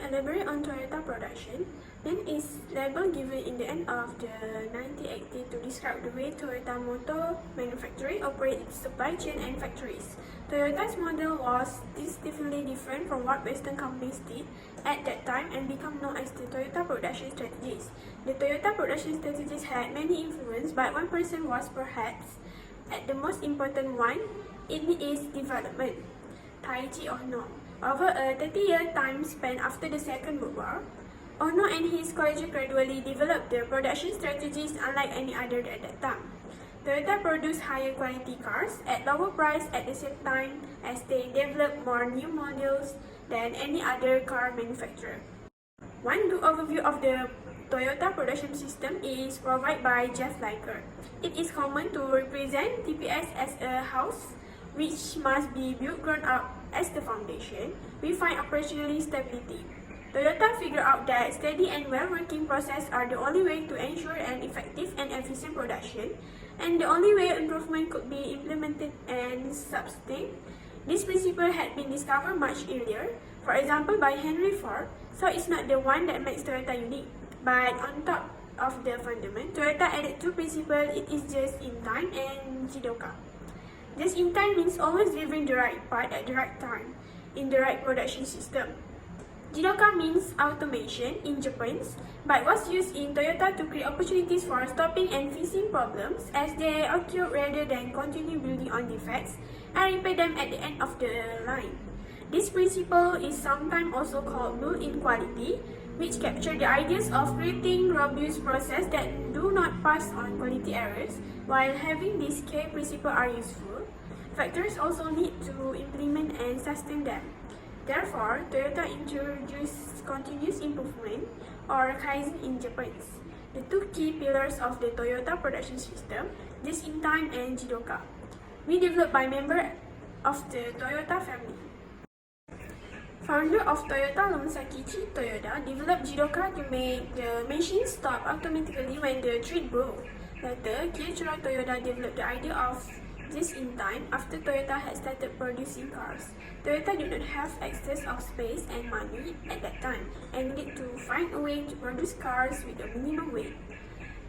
Elaborate on Toyota production. Then is label given in the end of the 1980s to describe the way Toyota Motor Manufacturing operates its supply chain and factories. Toyota's model was distinctly different from what Western companies did at that time and became known as the Toyota production strategies. The Toyota production strategies had many influences, but one person was perhaps at the most important one in its development, Taiichi Ohno. Over a 30-year time span after the Second World War, Ohno and his colleagues gradually developed their production strategies unlike any other at that time. Toyota produced higher quality cars at lower price at the same time as they developed more new models than any other car manufacturer. One good overview of the Toyota production system is provided by Jeff Liker. It is common to represent TPS as a house which must be built ground up as the foundation. We find operationally stability. Toyota figured out that steady and well-working processes are the only way to ensure an effective and efficient production, and the only way improvement could be implemented and sustained. This principle had been discovered much earlier, for example by Henry Ford, so it's not the one that makes Toyota unique. But on top of the fundament, Toyota added two principles. It is just in time and Jidoka. Just in time means always delivering the right part at the right time, in the right production system. Jidoka means automation in Japanese, but was used in Toyota to create opportunities for stopping and fixing problems as they occur rather than continue building on defects and repair them at the end of the line. This principle is sometimes also called built-in quality, which captures the ideas of creating robust processes that do not pass on quality errors. While having these key principles are useful, factories also need to implement and sustain them. Therefore, Toyota introduced continuous improvement, or Kaizen in Japanese, the two key pillars of the Toyota production system, just in time and Jidoka, we developed by members of the Toyota family. Founder of Toyota Sakichi Toyoda developed Jidoka to make the machine stop automatically when the thread broke. Later, Kiichiro Toyoda developed the idea of just in time after Toyota had started producing cars. Toyota did not have excess of space and money at that time and needed to find a way to produce cars with a minimum weight.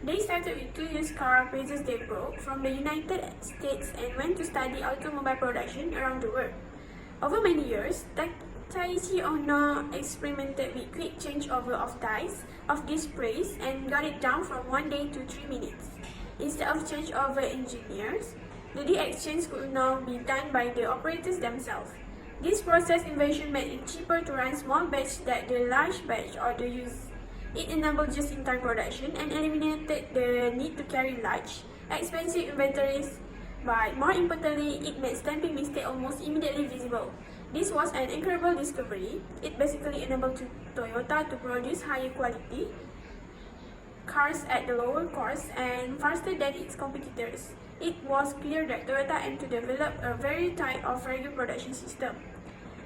They started with two used car pieces they brought from the United States and went to study automobile production around the world. Over many years, Taiichi Ohno experimented with quick changeover of dies of displays and got it down from 1 day to 3 minutes. Instead of changeover engineers, the exchange could now be done by the operators themselves. This process invention made it cheaper to run small batches than the large batch or the use. It enabled just-in-time production and eliminated the need to carry large, expensive inventories, but more importantly, it made stamping mistakes almost immediately visible. This was an incredible discovery. It basically enabled Toyota to produce higher quality cars at the lower cost and faster than its competitors. It was clear that Toyota aimed to develop a very tight or fragile production system.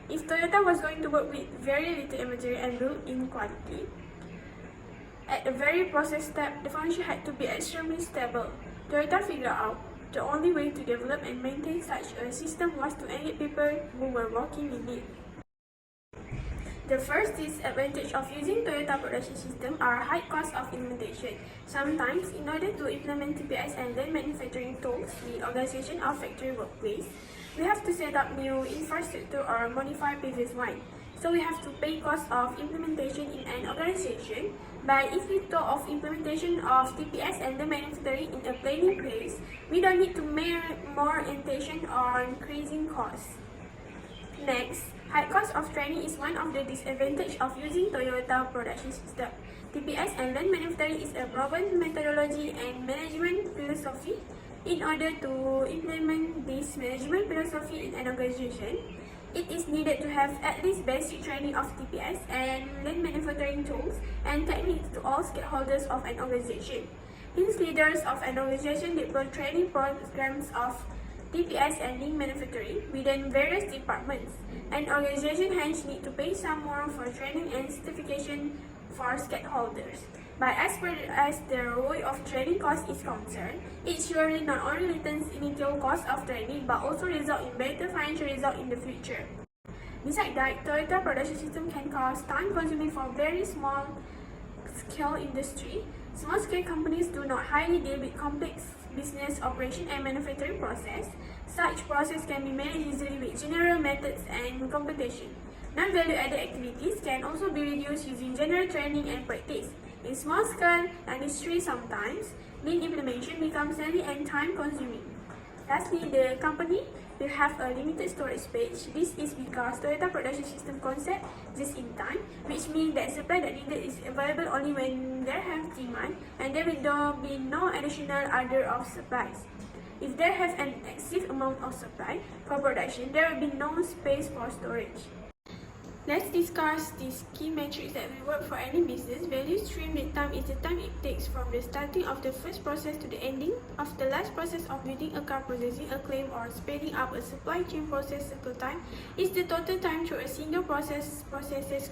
If Toyota was going to work with very little inventory and built-in quality, at the very process step, the foundation had to be extremely stable. Toyota figured out the only way to develop and maintain such a system was to engage people who were working in it. The first disadvantage of using Toyota production system are high cost of implementation. Sometimes, in order to implement TPS and then manufacturing tools, the organization of factory workplace, we have to set up new infrastructure or modify previous one. So we have to pay cost of implementation in an organization. But if we talk of implementation of TPS and the manufacturing in a planning place, we don't need to make more attention on increasing costs. Next, high cost of training is one of the disadvantages of using Toyota production system. TPS and lean manufacturing is a proven methodology and management philosophy. In order to implement this management philosophy in an organization, it is needed to have at least basic training of TPS and lean manufacturing tools and techniques to all stakeholders of an organization. Hence, leaders of an organization deploy training programs of TPS and lean manufacturing within various departments. An organization hence needs to pay some more for training and certification for stakeholders. But as far as the ROI of training cost is concerned, it surely not only returns initial cost of training but also result in better financial result in the future. Besides that, Toyota production system can cause time-consuming for very small-scale industry. Small-scale companies do not highly deal with complex business operation and manufacturing process. Such process can be managed easily with general methods and computation. Non-value-added activities can also be reduced using general training and practice. In small-scale industry, sometimes lean implementation becomes daily and time-consuming. Lastly, the company will have a limited storage space. This is because Toyota production system concept just in time, which means that supply that needed is available only when there has demand, and there will be no additional order of supplies. If there has an excessive amount of supply for production, there will be no space for storage. Let's discuss these key metrics that will work for any business. Value stream lead time is the time it takes from the starting of the first process to the ending of the last process of building a car, processing a claim, or speeding up a supply chain process. Cycle time is the total time through a single processes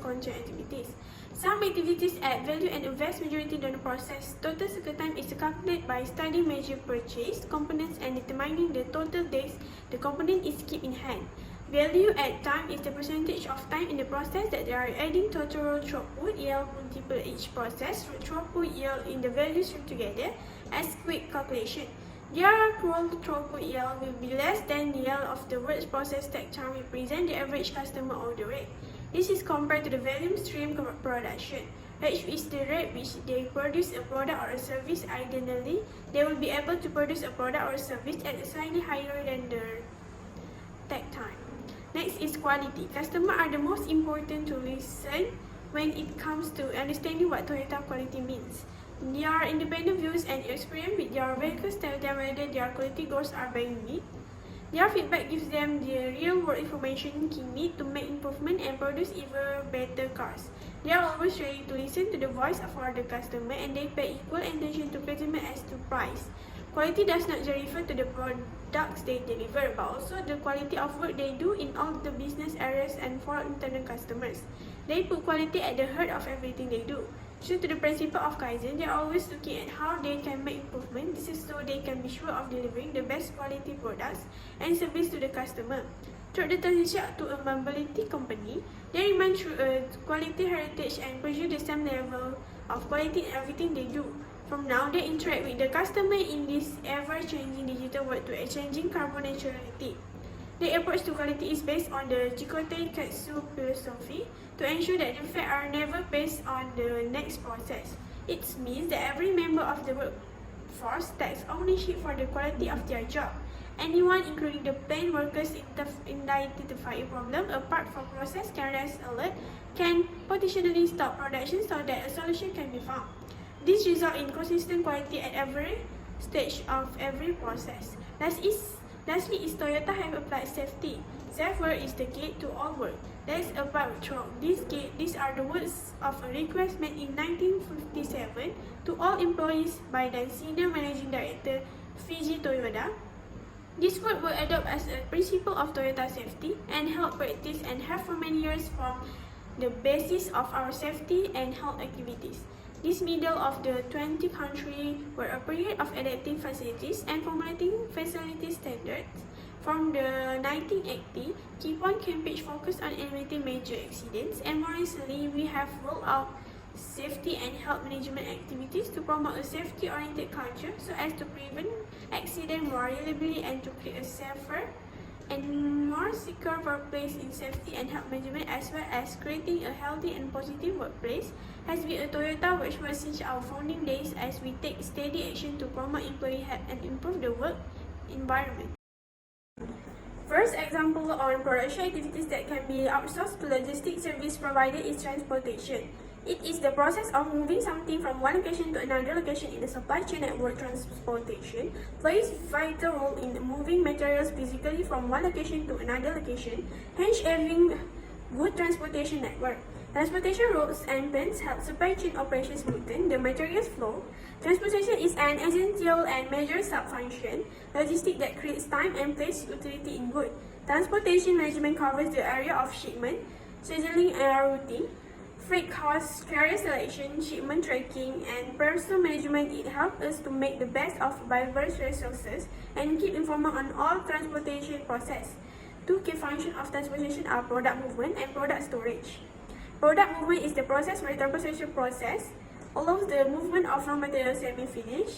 control activities. Some activities add value and a vast majority don't process. Total cycle time is calculated by studying major purchase components and determining the total days the component is kept in hand. Value add time is the percentage of time in the process that they are adding total throughput yield multiple each process throughput yield in the value stream together as quick calculation. Their throughput yield will be less than the yield of the worst process takt time represent the average customer order rate. This is compared to the volume stream production. H is the rate which they produce a product or a service. Ideally, they will be able to produce a product or a service at a slightly higher than the takt time. Next is quality. Customers are the most important to listen when it comes to understanding what Toyota quality means. Their independent views and experience with their vehicles tell them whether their quality goals are being met. Their feedback gives them the real-world information they need to make improvement and produce even better cars. They are always ready to listen to the voice of the customer, and they pay equal attention to customer as to price. Quality does not just refer to the products they deliver, but also the quality of work they do in all the business areas and for internal customers. They put quality at the heart of everything they do. True to the principle of Kaizen, they are always looking at how they can make improvement. This is so they can be sure of delivering the best quality products and service to the customer. Through the transition to a mobility company, they remain true to quality heritage and pursue the same level of quality in everything they do. From now, they interact with the customer in this ever-changing digital world to exchanging carbon neutrality. The approach to quality is based on the Jikote Katsu philosophy to ensure that the facts are never based on the next process. It means that every member of the workforce takes ownership for the quality of their job. Anyone, including the plant workers, identify a problem apart from process can raise alert, can potentially stop production so that a solution can be found. This results in consistent quality at every stage of every process. Lastly, is Toyota have applied safety. Safe work is the gate to all work. That is about through this gate. These are the words of a request made in 1957 to all employees by then Senior Managing Director Fiji Toyoda. This word were adopted as a principle of Toyota safety and health practice and have for many years formed the basis of our safety and health activities. This middle of the 20th century were a period of adapting facilities and formulating facility standards. From the 1980s, key point campaign focused on eliminating major accidents, and more recently, we have rolled out safety and health management activities to promote a safety-oriented culture so as to prevent accidents more reliably and to create a safer and more secure workplace in safety and health management, as well as creating a healthy and positive workplace, has been a Toyota watchword since our founding days as we take steady action to promote employee health and improve the work environment. First example on production activities that can be outsourced to logistics service provider is transportation. It is the process of moving something from one location to another location in the supply chain network. Transportation plays a vital role in moving materials physically from one location to another location, hence having good transportation network. Transportation routes and plants help supply chain operations smoothen the materials flow. Transportation is an essential and major sub-function logistic that creates time and place utility in good. Transportation management covers the area of shipment, scheduling and routing, freight costs, carrier selection, shipment tracking, and personal management. It helps us to make the best of diverse resources and keep informed on all transportation process. two key functions of transportation are product movement and product storage. Product movement is the process where transportation process allows the movement of raw materials semi-finished,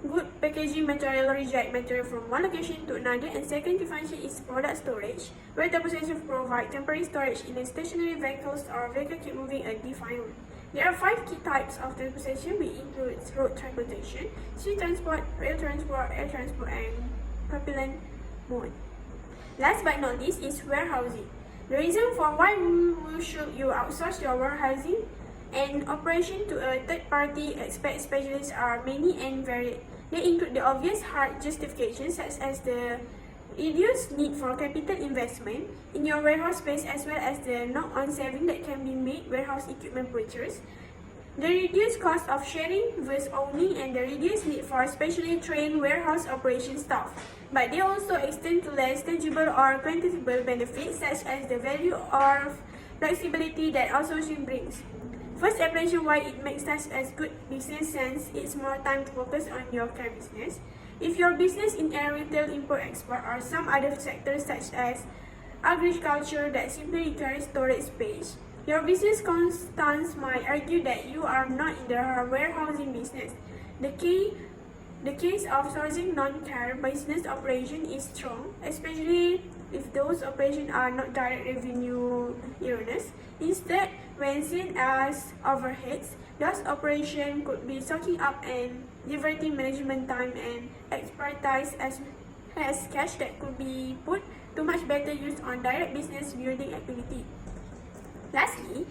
good packaging material, reject material from one location to another, and second key function is product storage, where transportation provide temporary storage in a stationary vehicles or vehicle keep moving a defined route. There are 5 key types of transportation, which includes road transportation, sea transport, rail transport, air transport, and propellant mode. Last but not least is warehousing. The reason for why should you outsource your warehousing and operation to a third-party expert specialists are many and varied. They include the obvious hard justifications such as the reduced need for capital investment in your warehouse space, as well as the knock-on saving that can be made warehouse equipment purchase, the reduced cost of sharing versus owning, and the reduced need for specially trained warehouse operation staff. But they also extend to less tangible or quantifiable benefits such as the value or flexibility that outsourcing brings. First impression why it makes such as good business sense is more time to focus on your current business. If your business in a retail, import, export, or some other sectors such as agriculture that simply requires storage space, your business constants might argue that you are not in the warehousing business. The case of sourcing non-car business operation is strong, especially if those operations are not direct revenue earners. Instead, when seen as overheads, those operations could be soaking up and diverting management time and expertise as cash that could be put to much better use on direct business building activity. Lastly,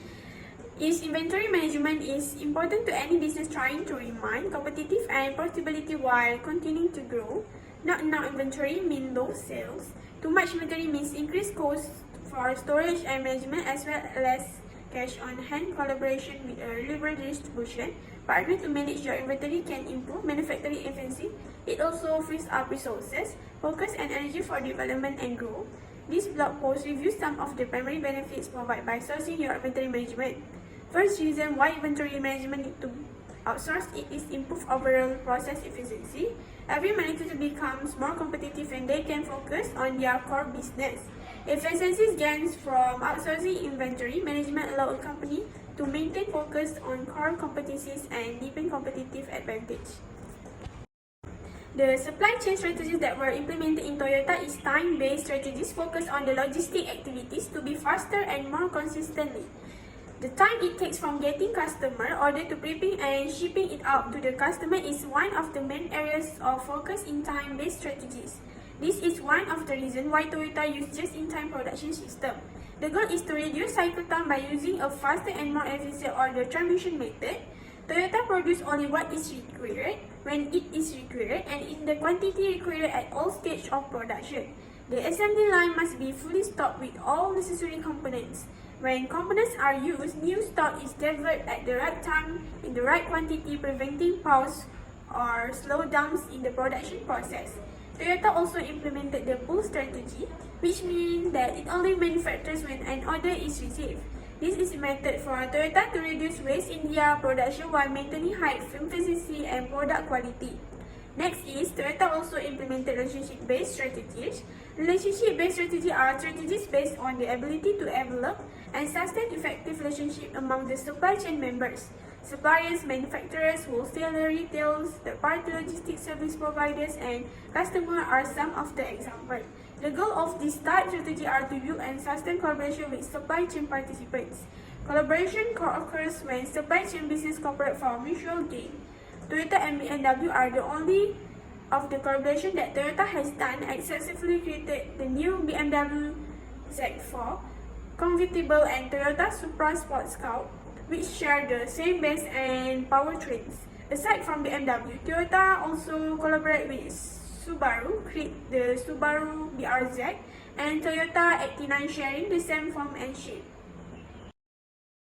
inventory management is important to any business trying to remain competitive and profitability while continuing to grow. Not enough inventory means low sales. Too much inventory means increased costs for storage and management, as well as cash on hand. Collaboration with a liberal distribution partner to manage your inventory can improve manufacturing efficiency. It also frees up resources, focus, and energy for development and growth. This blog post reviews some of the primary benefits provided by sourcing your inventory management. First reason why inventory management need to outsource it is improve overall process efficiency. Every manufacturer becomes more competitive and they can focus on their core business. Efficiencies gains from outsourcing inventory management allow a company to maintain focus on core competencies and deepen competitive advantage. The supply chain strategies that were implemented in Toyota is time-based strategies focused on the logistic activities to be faster and more consistently. The time it takes from getting customer order to prepping and shipping it out to the customer is one of the main areas of focus in time-based strategies. This is one of the reasons why Toyota uses just-in-time production system. The goal is to reduce cycle time by using a faster and more efficient order transmission method. Toyota produces only what is required, when it is required, and in the quantity required at all stages of production. The assembly line must be fully stocked with all necessary components. When components are used, new stock is delivered at the right time in the right quantity, preventing pause or slowdowns in the production process. Toyota also implemented the pull strategy, which means that it only manufactures when an order is received. This is a method for Toyota to reduce waste in their production while maintaining high efficiency and product quality. Next is, Toyota also implemented relationship-based strategies. Relationship-based strategies are strategies based on the ability to develop and sustain effective relationships among the supply chain members. Suppliers, manufacturers, wholesalers, retailers, third-party logistics service providers, and customers are some of the examples. The goal of this type strategy are to build and sustain collaboration with supply chain participants. Collaboration occurs when supply chain business cooperate for mutual gain. Toyota and BMW are the only of the collaboration that Toyota has done and successfully created the new BMW Z4 convertible and Toyota Supra Sport Scout, which share the same base and powertrains. Aside from BMW, Toyota also collaborate with Subaru, create the Subaru BRZ, and Toyota 89 sharing the same form and shape.